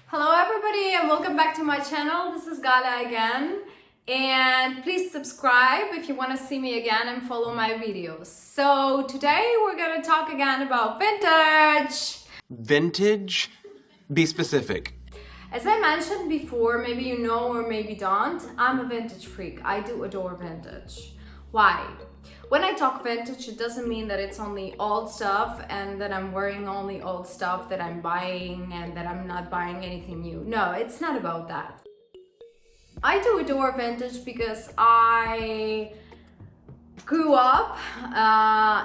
Hello everybody and welcome back to my channel. This is Gala again, and please subscribe if you want to see me again and follow my videos. So today we're going to talk again about vintage. Vintage? Be specific. As I mentioned before, maybe you know or maybe don't, I'm a vintage freak. I do adore vintage. Why? When I talk vintage, it doesn't mean that it's only old stuff and that I'm wearing only old stuff that I'm buying and that I'm not buying anything new. No, it's not about that. I do adore vintage because I grew up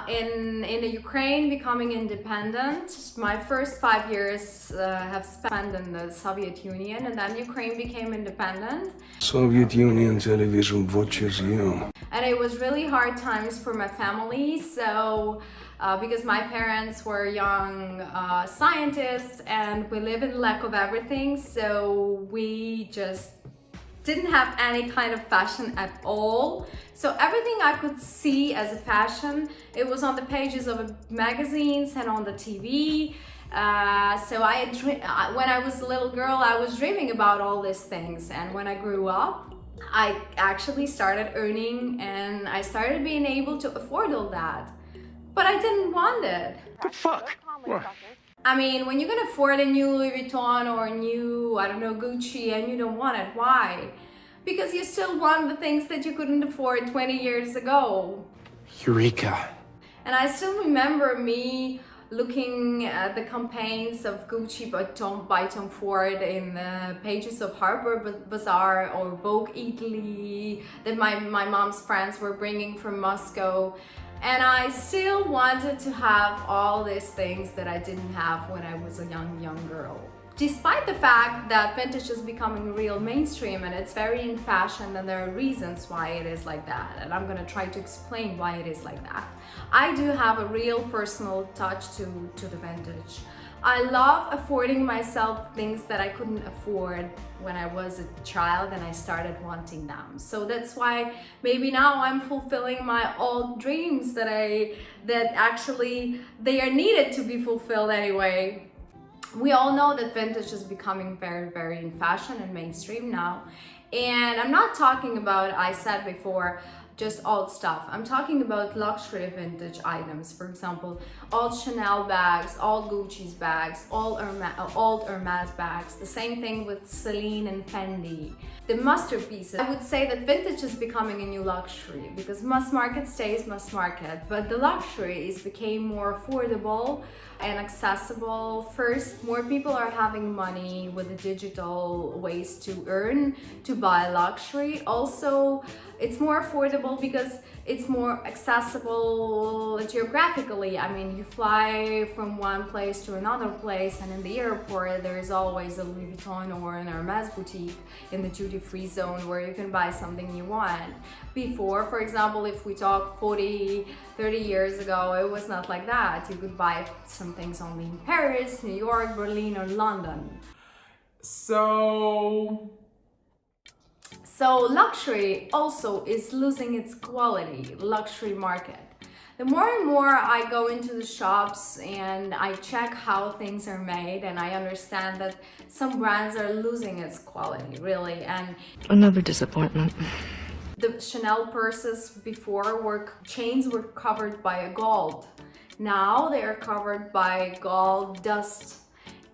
in the Ukraine, becoming independent. My first 5 years have spent in the Soviet Union, and then Ukraine became independent. Soviet Union television watches you. And it was really hard times for my family. So because my parents were young scientists and we live in lack of everything, so we just didn't have any kind of fashion at all. So everything I could see as a fashion, it was on the pages of magazines and on the TV. So when I was a little girl, I was dreaming about all these things. And when I grew up, I actually started earning and I started being able to afford all that. But I didn't want it. The fuck? What? I mean, when you can afford a new Louis Vuitton or a new, I don't know, Gucci and you don't want it, why? Because you still want the things that you couldn't afford 20 years ago. Eureka. And I still remember me looking at the campaigns of Gucci by Tom Ford in the pages of Harper's Bazaar or Vogue Italy that my mom's friends were bringing from Moscow. And I still wanted to have all these things that I didn't have when I was a young girl. Despite the fact that vintage is becoming real mainstream and it's very in fashion, and there are reasons why it is like that, and I'm gonna try to explain why it is like that. I do have a real personal touch to the vintage. I love affording myself things that I couldn't afford when I was a child and I started wanting them. So that's why maybe now I'm fulfilling my old dreams that actually they are needed to be fulfilled anyway. We all know that vintage is becoming very, very in fashion and mainstream now. And I'm not talking about, I said before, just old stuff. I'm talking about luxury vintage items. For example, old Chanel bags, old Gucci's bags, old Hermes bags. The same thing with Celine and Fendi. The masterpieces. I would say that vintage is becoming a new luxury because mass market stays mass market, but the luxuries became more affordable and accessible. First, more people are having money with the digital ways to earn, to buy luxury. Also, it's more affordable because it's more accessible geographically. I mean, you fly from one place to another place, and in the airport there is always a Louis Vuitton or an Hermes boutique in the duty-free zone where you can buy something you want. Before, for example, if we talk 40, 30 years ago, it was not like that. You could buy some things only in Paris, New York, Berlin, or London. So luxury also is losing its quality, luxury market. The more and more I go into the shops and I check how things are made, and I understand that some brands are losing its quality, really. And another disappointment. the Chanel purses before chains were covered by a gold. Now they are covered by gold dust.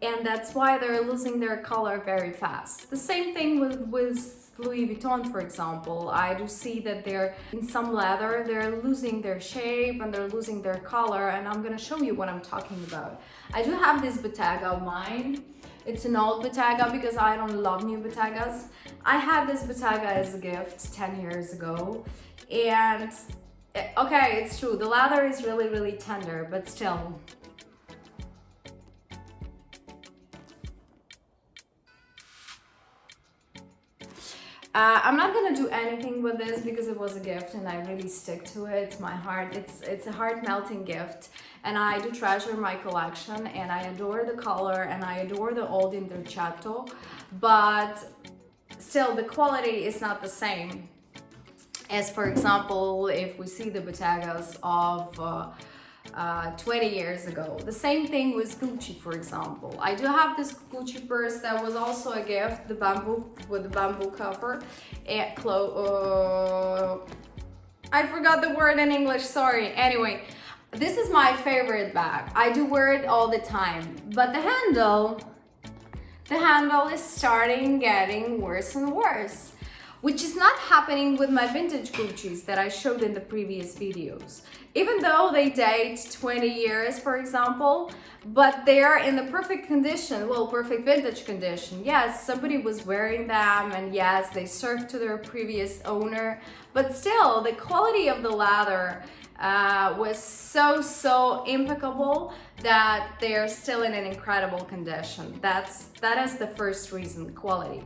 And that's why they're losing their color very fast. The same thing with Louis Vuitton, for example. I do see that they're in some leather, they're losing their shape and they're losing their color, and I'm gonna show you what I'm talking about. I do have this Bottega of mine. It's an old Bottega because I don't love new Bottegas. I had this Bottega as a gift 10 years ago, and okay, it's true, the leather is really, really tender, but still. I'm not gonna do anything with this because it was a gift and I really stick to it. It's my heart. It's a heart-melting gift, and I do treasure my collection, and I adore the color and I adore the old Intrecciato, but still the quality is not the same as, for example, if we see the Bottegas of 20 years ago. The same thing with Gucci, for example. I do have this Gucci purse that was also a gift, the bamboo, with the bamboo cover. I forgot the word in English, sorry. Anyway, this is my favorite bag. I do wear it all the time, but the handle is starting getting worse and worse, which is not happening with my vintage Gucci's that I showed in the previous videos. Even though they date 20 years, for example, but they are in the perfect condition, well, perfect vintage condition. Yes, somebody was wearing them, and yes, they served to their previous owner, but still, the quality of the leather was so impeccable that they are still in an incredible condition. That is the first reason, quality.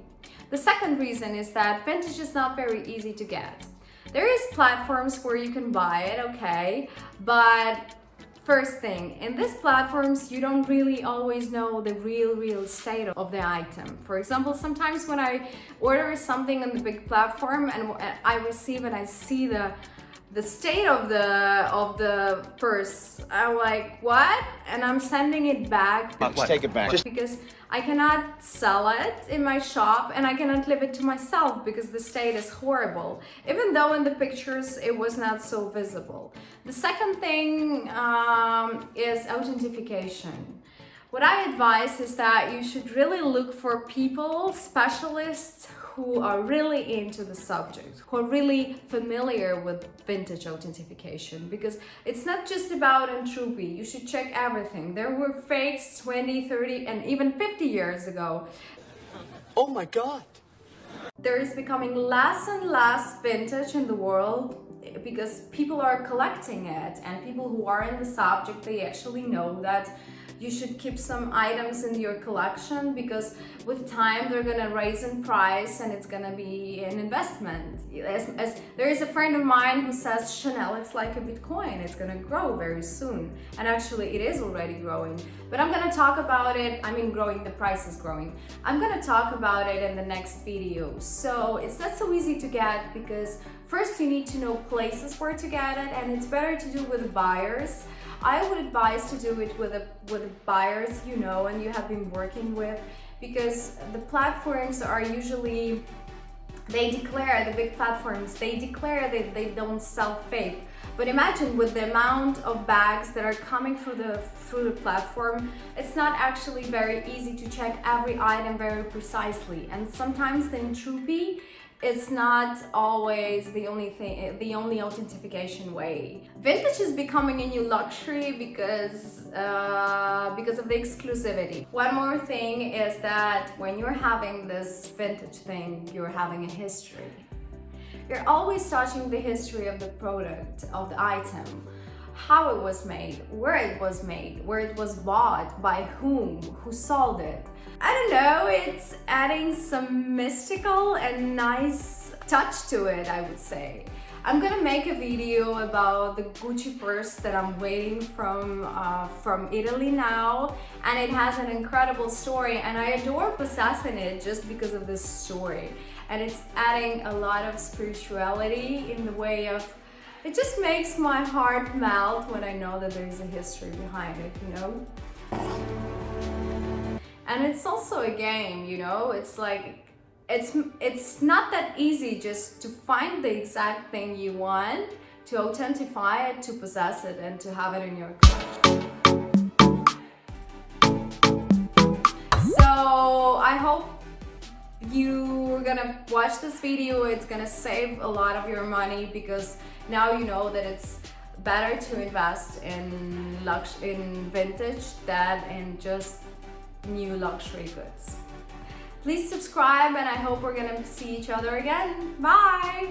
The second reason is that vintage is not very easy to get. There is platforms where you can buy it, okay, but first thing, in these platforms you don't really always know the real state of the item. For example, sometimes when I order something on the big platform and I receive and I see the state of the purse, I'm like, what? And I'm sending it back. Let's take it back. Because I cannot sell it in my shop and I cannot leave it to myself because the state is horrible, even though in the pictures it was not so visible. The second thing is authentication. What I advise is that you should really look for people, specialists who are really into the subject, who are really familiar with vintage authentication, because it's not just about entropy. You should check everything. There were fakes 20, 30, and even 50 years ago. Oh my God. There is becoming less and less vintage in the world because people are collecting it, and people who are in the subject, they actually know that you should keep some items in your collection because with time they're gonna raise in price and it's gonna be an investment. As there is a friend of mine who says Chanel, it's like a Bitcoin, it's gonna grow very soon, and actually it is already growing. But I'm gonna talk about it, I mean growing, the price is growing. I'm gonna talk about it in the next video. So it's not so easy to get because first you need to know places where to get it, and it's better to do with buyers. I would advise to do it with buyers you know and you have been working with, because the platforms are usually, they declare, the big platforms, they declare that they don't sell fake. But imagine with the amount of bags that are coming through the platform, it's not actually very easy to check every item very precisely. And sometimes the entropy is not always the only thing, the only authentication way. Vintage is becoming a new luxury because of the exclusivity. One more thing is that when you're having this vintage thing, you're having a history. You're always touching the history of the product, of the item, how it was made, where it was made, where it was bought, by whom, who sold it. I don't know, it's adding some mystical and nice touch to it, I would say. I'm gonna make a video about the Gucci purse that I'm waiting from Italy now, and it has an incredible story, and I adore possessing it just because of this story. And it's adding a lot of spirituality in the way of, it just makes my heart melt when I know that there's a history behind it, you know? And it's also a game, you know? It's like, it's not that easy just to find the exact thing you want, to authentify it, to possess it, and to have it in your collection. So I hope you're gonna watch this video. It's gonna save a lot of your money because now you know that it's better to invest in vintage than in just new luxury goods. Please subscribe, and I hope we're gonna see each other again. Bye!